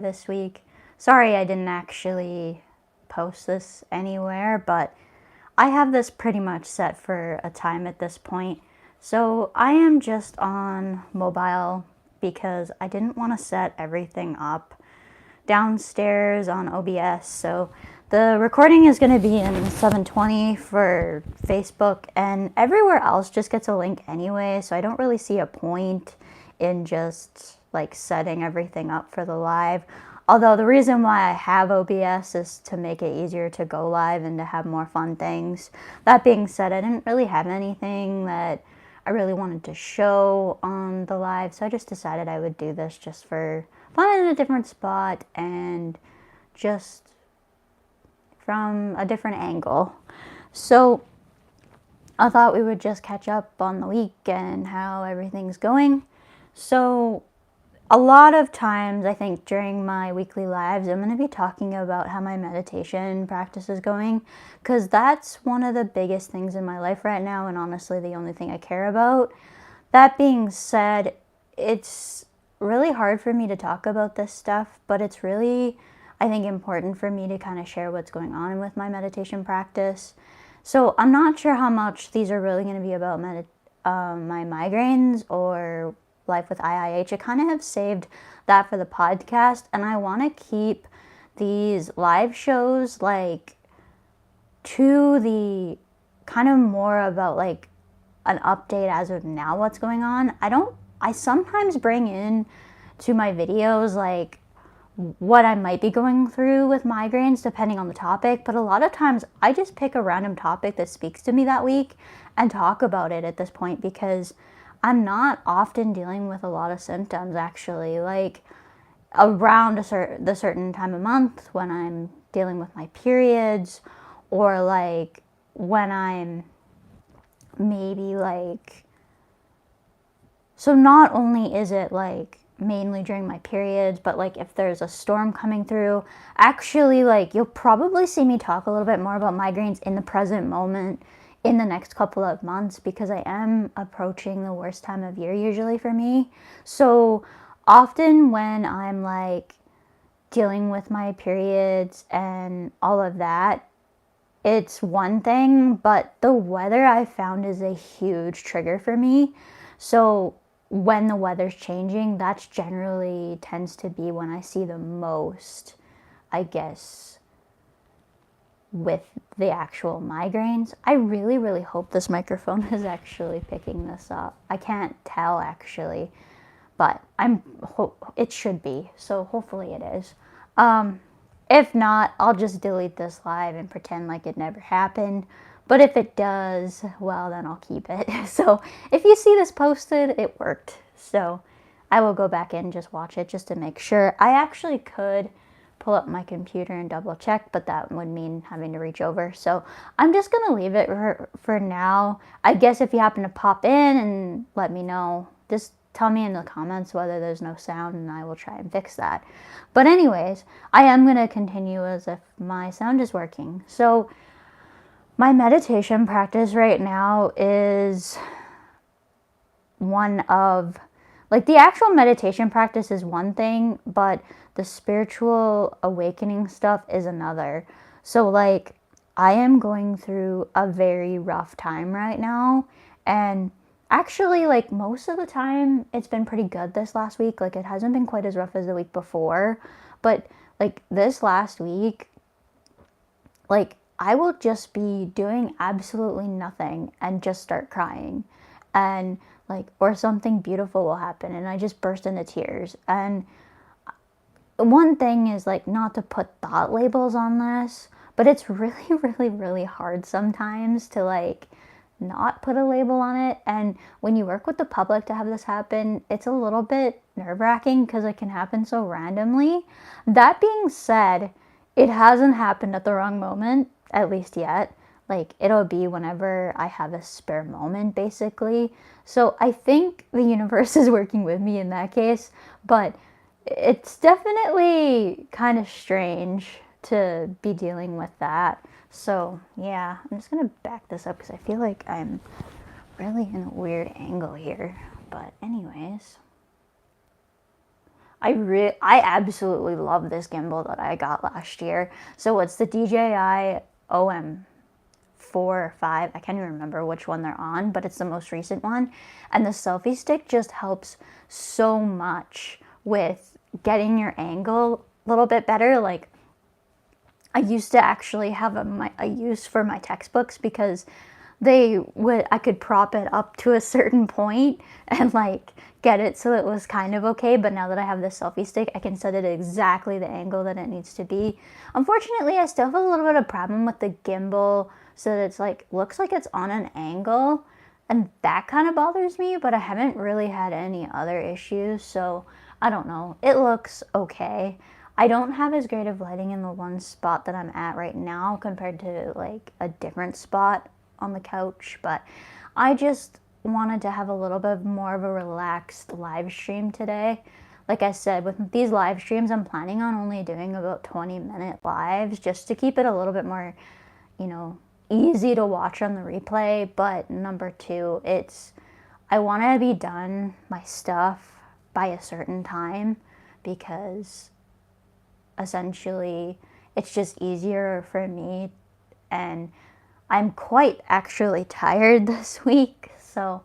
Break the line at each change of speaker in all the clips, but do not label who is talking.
this week. Sorry I didn't actually post this anywhere, but I have this pretty much set for a time at this point. So I am just on mobile because I didn't want to set everything up downstairs on OBS. So the recording is going to be in 720 for Facebook, and everywhere else just gets a link anyway. So I don't really see a point in just like setting everything up for the live. Although the reason why I have OBS is to make it easier to go live and to have more fun things. That being said, I didn't really have anything that I really wanted to show on the live, so I just decided I would do this just for fun in a different spot and just from a different angle. So I thought we would just catch up on the week and how everything's going. So a lot of times, I think during my weekly lives, I'm going to be talking about how my meditation practice is going, because that's one of the biggest things in my life right now, and honestly the only thing I care about. That being said, it's really hard for me to talk about this stuff, but it's really, I think, important for me to kind of share what's going on with my meditation practice. So I'm not sure how much these are really going to be about my migraines or life with IIH. I kind of have saved that for the podcast, and I want to keep these live shows like to the kind of more about like an update as of now what's going on. I sometimes bring in to my videos like what I might be going through with migraines depending on the topic, but a lot of times I just pick a random topic that speaks to me that week and talk about it at this point, because I'm not often dealing with a lot of symptoms actually. Like around the certain time of month when I'm dealing with my periods, or like when I'm maybe like, so not only is it like mainly during my periods, but like if there's a storm coming through, actually like you'll probably see me talk a little bit more about migraines in the present moment in the next couple of months, because I am approaching the worst time of year usually for me. So often when I'm like dealing with my periods and all of that, it's one thing, but the weather I found is a huge trigger for me. So when the weather's changing, that's generally tends to be when I see the most, I guess, with the actual migraines. I really, really hope this microphone is actually picking this up. I can't tell actually, but it should be. So hopefully it is. If not, I'll just delete this live and pretend like it never happened. But if it does, well, then I'll keep it. So if you see this posted, it worked. So I will go back in and just watch it just to make sure. I actually could pull up my computer and double check, but that would mean having to reach over. So I'm just going to leave it for now. I guess if you happen to pop in and let me know, just tell me in the comments whether there's no sound and I will try and fix that. But anyways, I am going to continue as if my sound is working. So my meditation practice right now is one of, like, the actual meditation practice is one thing, but the spiritual awakening stuff is another. So like I am going through a very rough time right now, and actually like most of the time it's been pretty good this last week. Like it hasn't been quite as rough as the week before, but like this last week, like I will just be doing absolutely nothing and just start crying, and like, or something beautiful will happen and I just burst into tears. And one thing is like not to put thought labels on this, but it's really, really, really hard sometimes to like not put a label on it. And when you work with the public to have this happen, it's a little bit nerve-wracking because it can happen so randomly. That being said, it hasn't happened at the wrong moment, at least yet. Like it'll be whenever I have a spare moment, basically. So I think the universe is working with me in that case, but it's definitely kind of strange to be dealing with that. So yeah, I'm just gonna back this up because I feel like I'm really in a weird angle here. But anyways, I absolutely love this gimbal that I got last year. So it's the DJI OM 4 or 5. I can't even remember which one they're on, but it's the most recent one. And the selfie stick just helps so much with getting your angle a little bit better. Like, I used to actually have a use for my textbooks because I could prop it up to a certain point and like get it so it was kind of okay. But now that I have this selfie stick, I can set it at exactly the angle that it needs to be. Unfortunately, I still have a little bit of problem with the gimbal, so that it's like, looks like it's on an angle, and that kind of bothers me, but I haven't really had any other issues, so I don't know. It looks okay. I don't have as great of lighting in the one spot that I'm at right now compared to like a different spot on the couch, but I just wanted to have a little bit more of a relaxed live stream today. Like I said, with these live streams, I'm planning on only doing about 20-minute lives just to keep it a little bit more, you know, easy to watch on the replay. But number two, I want to be done my stuff by a certain time because essentially it's just easier for me, and I'm quite actually tired this week, so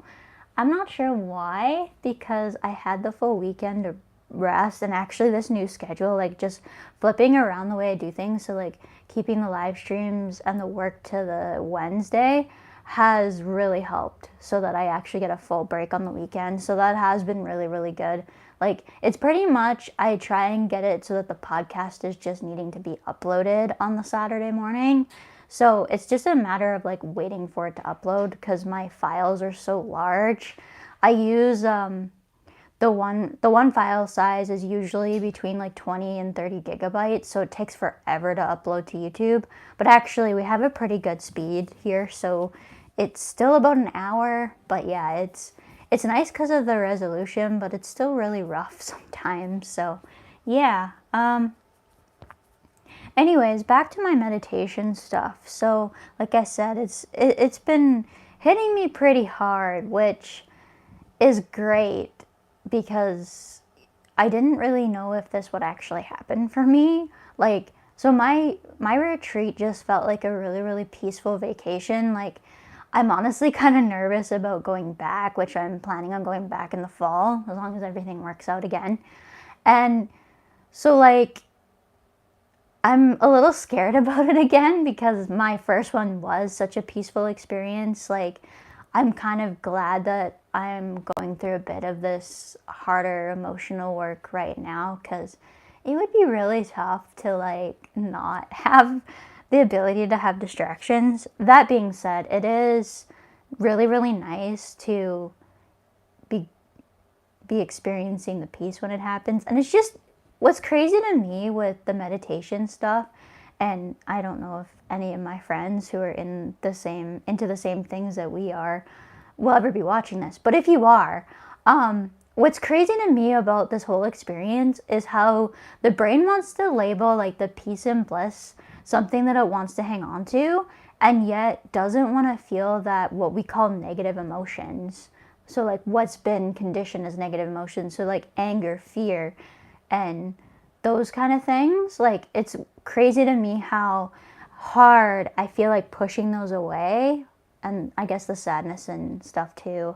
I'm not sure why, because I had the full weekend to rest, and actually this new schedule, like just flipping around the way I do things, so like keeping the live streams and the work to the Wednesday has really helped so that I actually get a full break on the weekend. So that has been really, really good. Like, it's pretty much, I try and get it so that the podcast is just needing to be uploaded on the Saturday morning. So it's just a matter of like waiting for it to upload because my files are so large. I use the one file size is usually between like 20 and 30 gigabytes, so it takes forever to upload to YouTube. But actually, we have a pretty good speed here, so it's still about an hour. But yeah, it's nice because of the resolution, but it's still really rough sometimes. So yeah. Anyways, back to my meditation stuff. So like I said, it's been hitting me pretty hard, which is great because I didn't really know if this would actually happen for me. Like, so my retreat just felt like a really, really peaceful vacation. Like, I'm honestly kind of nervous about going back, which I'm planning on going back in the fall, as long as everything works out again. And so, like, I'm a little scared about it again because my first one was such a peaceful experience. Like, I'm kind of glad that I'm going through a bit of this harder emotional work right now because it would be really tough to like not have the ability to have distractions. That being said, it is really, really nice to be experiencing the peace when it happens. And it's just what's crazy to me with the meditation stuff, and I don't know if any of my friends who are into the same things that we are will ever be watching this, but if you are, what's crazy to me about this whole experience is how the brain wants to label like the peace and bliss something that it wants to hang on to, and yet doesn't want to feel that what we call negative emotions. So like what's been conditioned as negative emotions, so like anger, fear, and those kind of things. Like, it's crazy to me how hard I feel like pushing those away, and I guess the sadness and stuff too,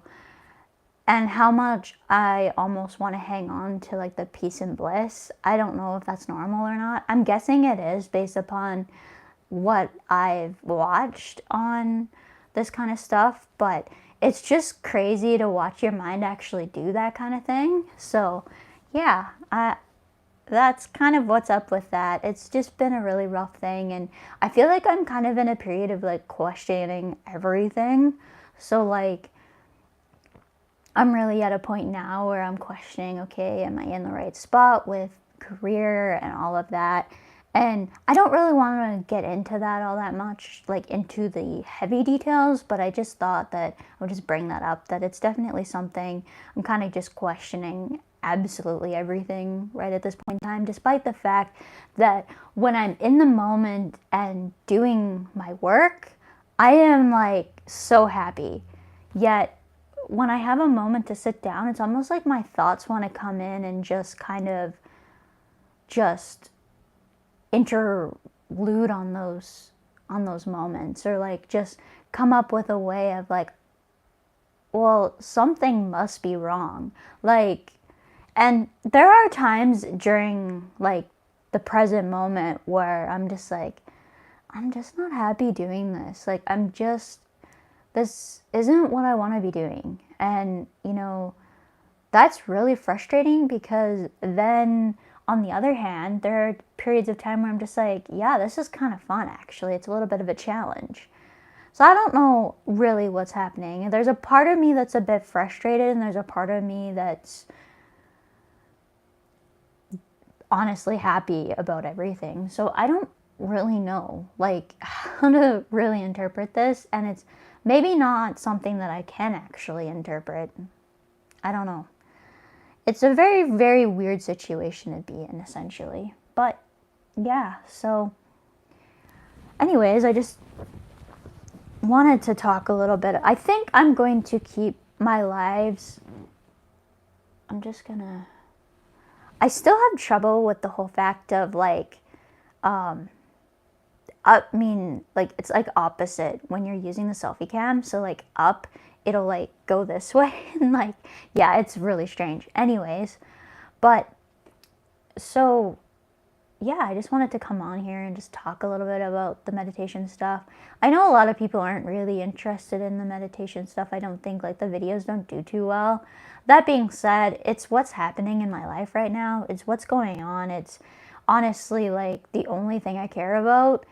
and how much I almost want to hang on to like the peace and bliss. I don't know if that's normal or not. I'm guessing it is based upon what I've watched on this kind of stuff, but it's just crazy to watch your mind actually do that kind of thing. So yeah, that's kind of what's up with that. It's just been a really rough thing, and I feel like I'm kind of in a period of like questioning everything. So like, I'm really at a point now where I'm questioning, okay, am I in the right spot with career and all of that? And I don't really want to get into that all that much, like into the heavy details, but I just thought that I would just bring that up, that it's definitely something I'm kind of just questioning absolutely everything right at this point in time, despite the fact that when I'm in the moment and doing my work, I am like so happy. Yet when I have a moment to sit down, it's almost like my thoughts want to come in and just kind of just interlude on those moments, or like just come up with a way of like, well, something must be wrong. Like, and there are times during like the present moment where I'm just like, I'm just not happy doing this. Like, this isn't what I want to be doing. And, you know, that's really frustrating, because then on the other hand, there are periods of time where I'm just like, yeah, this is kind of fun actually. It's a little bit of a challenge. So I don't know really what's happening. There's a part of me that's a bit frustrated, and there's a part of me that's honestly happy about everything. So I don't really know like how to really interpret this, and it's maybe not something that I can actually interpret. I don't know. It's a very, very weird situation to be in, essentially. But yeah, so anyways, I just wanted to talk a little bit. I think I'm going to keep my lives. I still have trouble with the whole fact of like, I mean, like, it's like opposite when you're using the selfie cam. So like up, it'll like go this way, and like, yeah, it's really strange. Anyways, but so yeah, I just wanted to come on here and just talk a little bit about the meditation stuff. I know a lot of people aren't really interested in the meditation stuff. I don't think, like, the videos don't do too well. That being said, it's what's happening in my life right now. It's what's going on. It's honestly like the only thing I care about.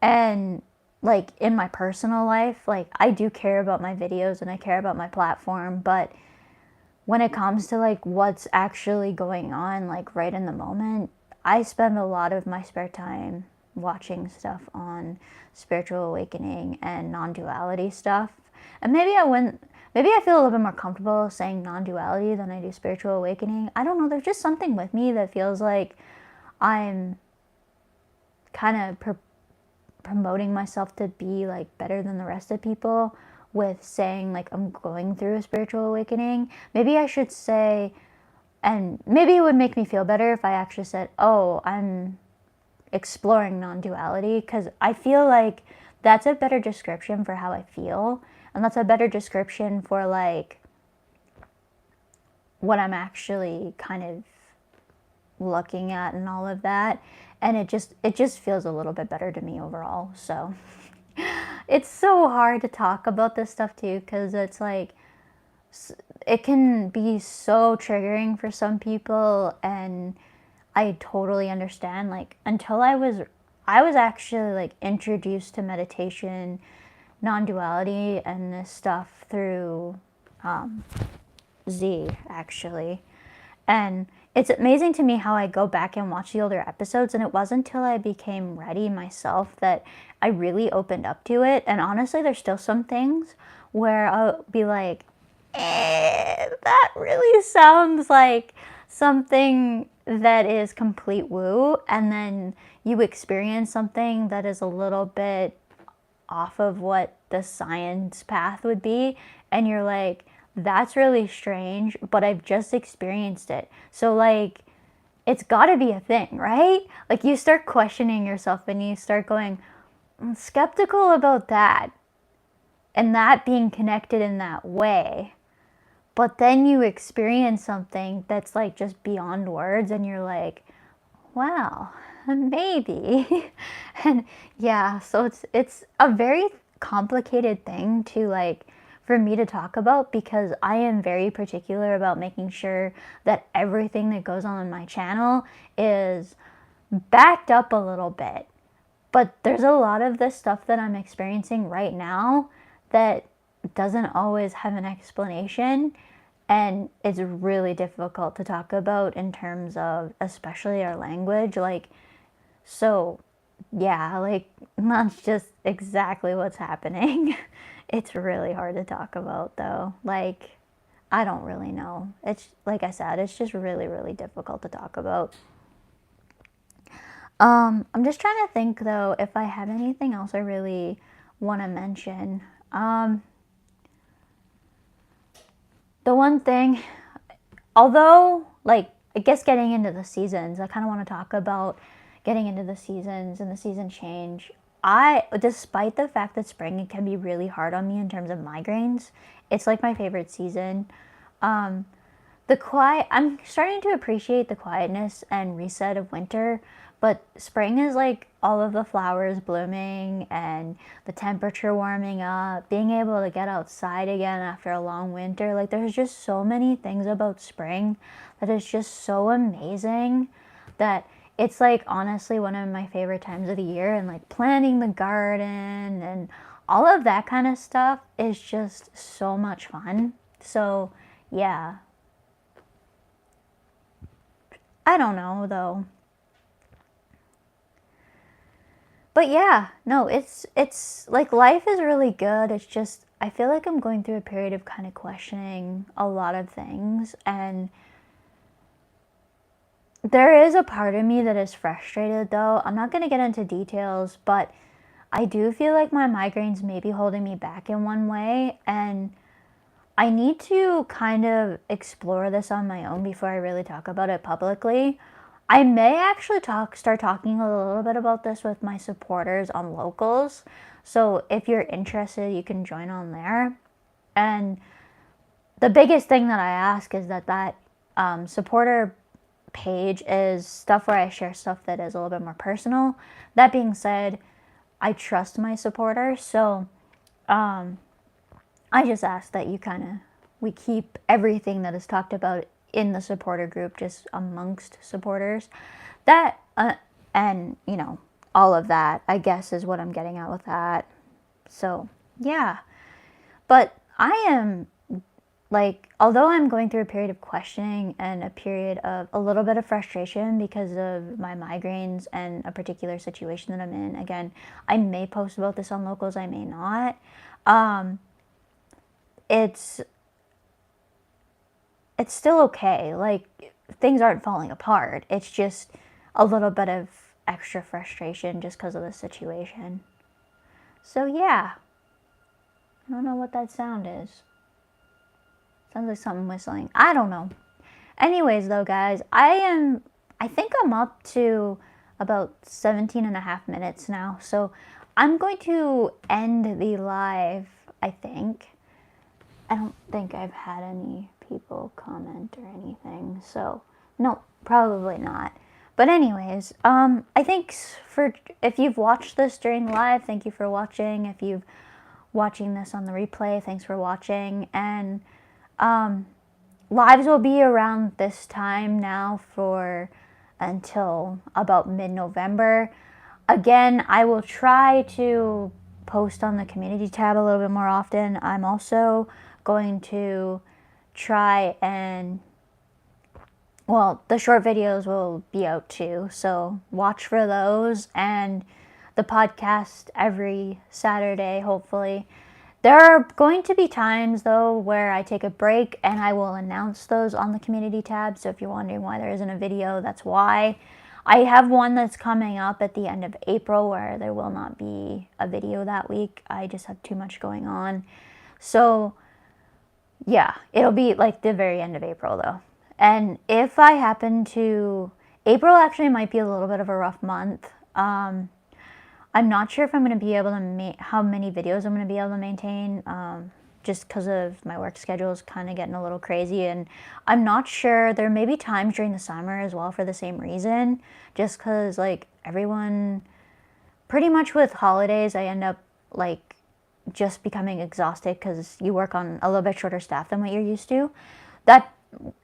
And like in my personal life, like, I do care about my videos and I care about my platform, but when it comes to like what's actually going on like right in the moment, I spend a lot of my spare time watching stuff on spiritual awakening and non-duality stuff. And maybe I feel a little bit more comfortable saying non-duality than I do spiritual awakening. I don't know, there's just something with me that feels like I'm kind of promoting myself to be like better than the rest of people with saying like I'm going through a spiritual awakening. Maybe I should say, and maybe it would make me feel better if I actually said, oh, I'm exploring non-duality, because I feel like that's a better description for how I feel, and that's a better description for like what I'm actually kind of looking at and all of that. And it just feels a little bit better to me overall. So it's so hard to talk about this stuff too, because it's like, it can be so triggering for some people, and I totally understand. Like, until I was actually like introduced to meditation, non-duality, and this stuff through Z, actually. And it's amazing to me how I go back and watch the older episodes, and it wasn't until I became ready myself that I really opened up to it. And honestly, there's still some things where I'll be like, that really sounds like something that is complete woo, and then you experience something that is a little bit off of what the science path would be, and you're like, that's really strange, but I've just experienced it. So like, it's gotta be a thing, right? Like, you start questioning yourself and you start going, I'm skeptical about that, and that being connected in that way. But then you experience something that's like just beyond words, and you're like, wow, maybe. And yeah, so it's a very complicated thing to like, for me to talk about, because I am very particular about making sure that everything that goes on my channel is backed up a little bit. But there's a lot of this stuff that I'm experiencing right now that doesn't always have an explanation, and it's really difficult to talk about in terms of especially our language. Like, so yeah, like, that's just exactly what's happening. It's really hard to talk about though. Like, I don't really know. It's like I said, it's just really, really difficult to talk about. I'm just trying to think though if I have anything else I really want to mention. The one thing, although, like, I guess getting into the seasons, I kind of want to talk about getting into the seasons and the season change. Despite the fact that spring can be really hard on me in terms of migraines, it's like my favorite season. I'm starting to appreciate the quietness and reset of winter, but spring is like all of the flowers blooming and the temperature warming up, being able to get outside again after a long winter. Like, there's just so many things about spring that is just so amazing that it's like honestly one of my favorite times of the year. And like planting the garden and all of that kind of stuff is just so much fun. So yeah, I don't know though. But yeah, no, it's like life is really good. It's just I feel like I'm going through a period of kind of questioning a lot of things, and there is a part of me that is frustrated though. I'm not going to get into details, but I do feel like my migraines may be holding me back in one way, and I need to kind of explore this on my own before I really talk about it publicly. I may actually start talking a little bit about this with my supporters on locals. So if you're interested, you can join on there. And the biggest thing that I ask is that supporter page is stuff where I share stuff that is a little bit more personal. That being said, I trust my supporters, so I just ask that we keep everything that is talked about in the supporter group just amongst supporters. That and all of that, I guess, is what I'm getting at with that. So yeah, but I am like, although I'm going through a period of questioning and a period of a little bit of frustration because of my migraines and a particular situation that I'm in. Again, I may post about this on locals, I may not. It's it's still okay. Like, things aren't falling apart. It's just a little bit of extra frustration just because of the situation. So yeah, I don't know what that sound is. Sounds like something whistling. I don't know. Anyways, though, guys, I think I'm up to about 17 and a half minutes now. So I'm going to end the live, I think. I don't think I've had any people comment or anything. So, no, probably not. But anyways, I think if you've watched this during live, thank you for watching. If you've watching this on the replay, thanks for watching. And lives will be around this time now for until about mid-November. Again, I will try to post on the community tab a little bit more often. I'm also going to try and, well, the short videos will be out too, so watch for those, and the podcast every Saturday, hopefully. There are going to be times, though, where I take a break and I will announce those on the community tab. So if you're wondering why there isn't a video, that's why. I have one that's coming up at the end of April where there will not be a video that week. I just have too much going on. So yeah, it'll be like the very end of April, though. And if I happen to, April actually might be a little bit of a rough month. I'm not sure if I'm going to be able to how many videos I'm going to be able to maintain, just because of my work schedule is kind of getting a little crazy, and I'm not sure. There may be times during the summer as well for the same reason, just because like everyone, pretty much with holidays, I end up like just becoming exhausted because you work on a little bit shorter staff than what you're used to.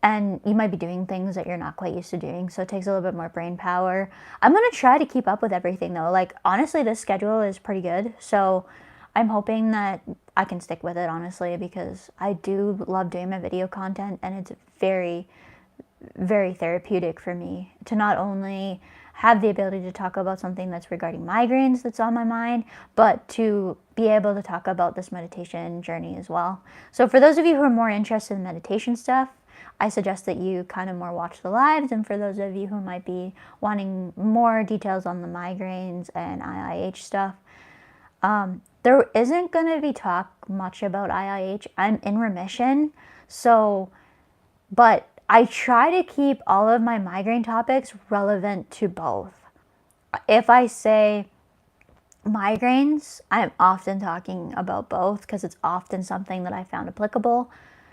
And you might be doing things that you're not quite used to doing, so it takes a little bit more brain power. I'm going to try to keep up with everything, though. Like, honestly, this schedule is pretty good, so I'm hoping that I can stick with it, honestly, because I do love doing my video content, and it's very, very therapeutic for me to not only have the ability to talk about something that's regarding migraines that's on my mind, but to be able to talk about this meditation journey as well. So for those of you who are more interested in meditation stuff, I suggest that you kind of more watch the lives, and for those of you who might be wanting more details on the migraines and IIH stuff, there isn't going to be talk much about IIH. I'm in remission, So, but I try to keep all of my migraine topics relevant to both. If I say migraines, I'm often talking about both because it's often something that I found applicable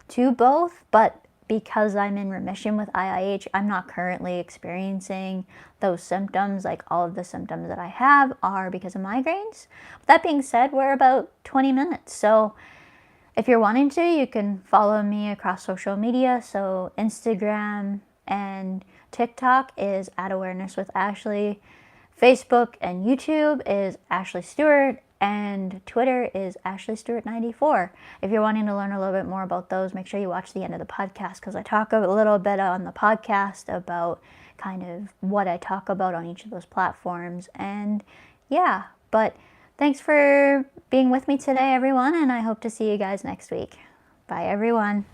to both. But because I'm in remission with IIH, I'm not currently experiencing those symptoms. Like all of the symptoms that I have are because of migraines. That being said, we're about 20 minutes. So if you're wanting to, you can follow me across social media. So Instagram and TikTok is at Awareness with Ashley. Facebook and YouTube is Ashley Stuart, and Twitter is Ashley Stuart 94. If you're wanting to learn a little bit more about those, make sure you watch the end of the podcast because I talk a little bit on the podcast about kind of what I talk about on each of those platforms. And yeah, but thanks for being with me today, everyone, and I hope to see you guys next week. Bye, everyone.